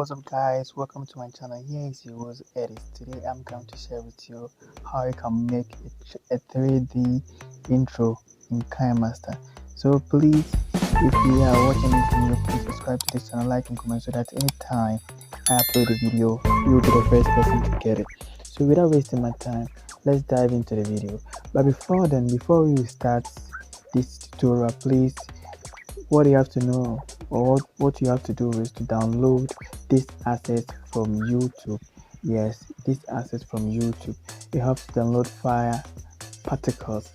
What's up, guys? Welcome to my channel. Here is your host Edis. Today I'm going to share with you how you can make a 3D intro in Kinemaster. So please, if you are watching this video, please subscribe to this channel, like and comment so that anytime I upload a video, you'll be the first person to get it. So without wasting my time, let's dive into the video. But before we start this tutorial, please, what you have to know or what you have to do is to download this asset from YouTube. Yes, this asset from YouTube. You have to download particles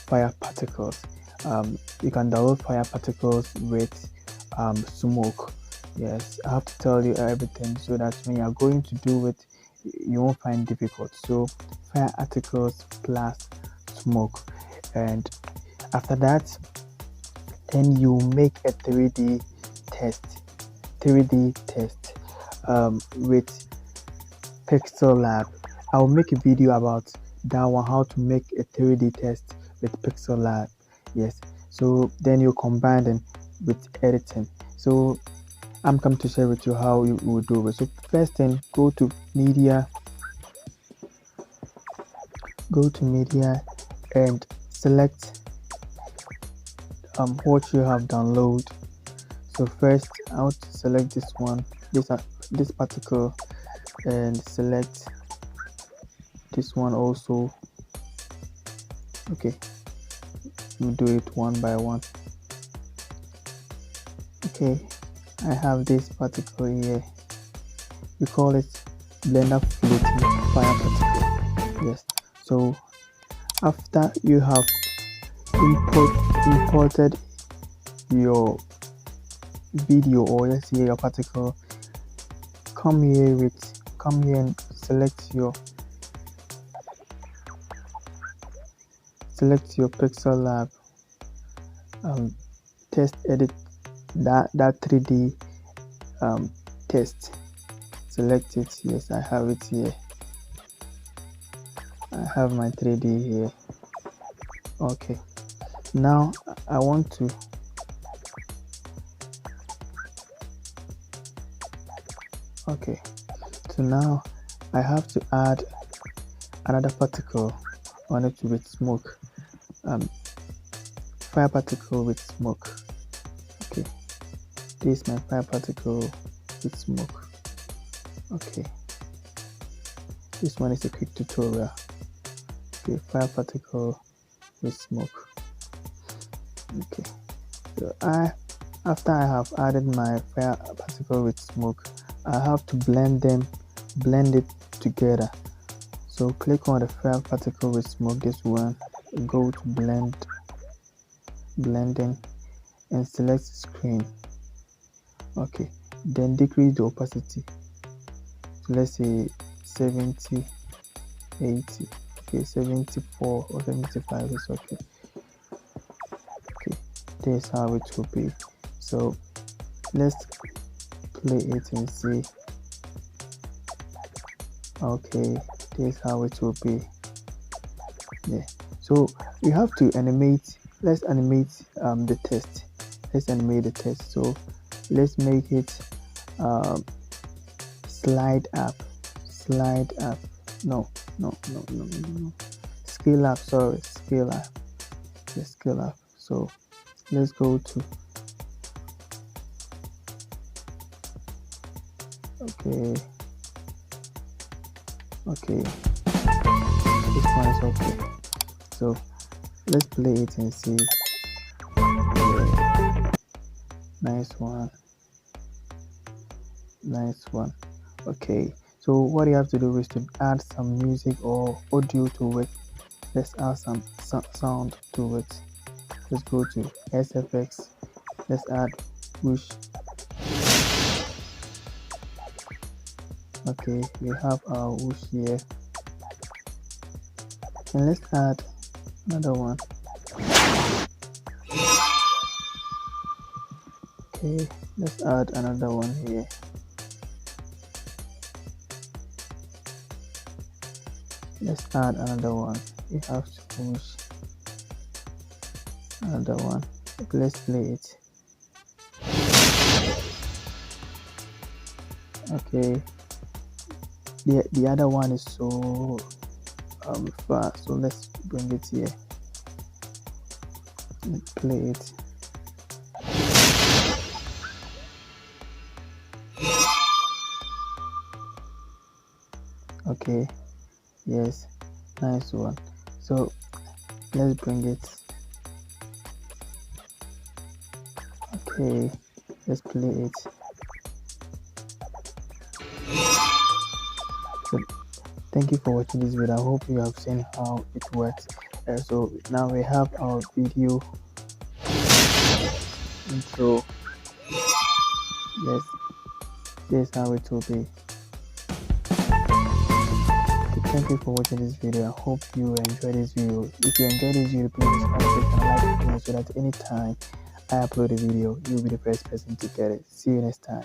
fire particles. You can download fire particles with smoke. Yes, I have to tell you everything so that when you are going to do it, you won't find it difficult. So fire particles plus smoke, and after that, then you make a 3D test with Pixel Lab. I'll make a video about that one, how to make a 3D test with Pixel Lab. Yes, so then you combine them with editing. So I'm coming to share with you how you will do it. So first thing, go to media and select what you have downloaded. So first I want to select this one, this particle, and select this one also. Okay, we do it one by one. Okay, I have this particle here. We call it blender floating fire particle. Yes, so after you have imported your video, or let's say your particle, come here and select your Pixel Lab test edit, that 3D test. Select it. Yes, I have it here. I have my 3D here. Okay, now I want to so now I have to add another particle on it with smoke, fire particle with smoke. Okay, this is my fire particle with smoke. Okay, this one is a quick tutorial. Okay, fire particle with smoke. Okay, so after I have added my fire particle with smoke, I have to blend it together. So click on the fire particle with smoke, this one, go to blending and select screen. Okay, then decrease the opacity. So let's say 70, 80. Okay, 74 or 75 is okay. Okay, this is how it will be. So let's play it and see. Okay, this is how it will be. Yeah, so we have to animate. Let's animate the test. So let's make it slide up. No, scale up. Sorry, scale up. Yes, scale up. So let's go to okay, this one is okay. So let's play it and see. Yeah. Nice one. Okay, so what you have to do is to add some music or audio to it. Let's add some sound to it. Let's go to SFX. Let's add whoosh. Okay, we have our whoosh here, and let's add another one. Okay, let's add another one here. Let's add another one. We have to push another one. Okay, let's play it. Okay, the other one is so far, so let's bring it here and play it. Okay, yes, nice one. So let's bring it. Okay, let's play it. So thank you for watching this video. I hope you have seen how it works. So now we have our video intro. Yes, this is how it will be. Thank you for watching this video. I hope you enjoy this video. If you enjoyed this video, please subscribe and like the video so that anytime I upload a video, you'll be the first person to get it. See you next time.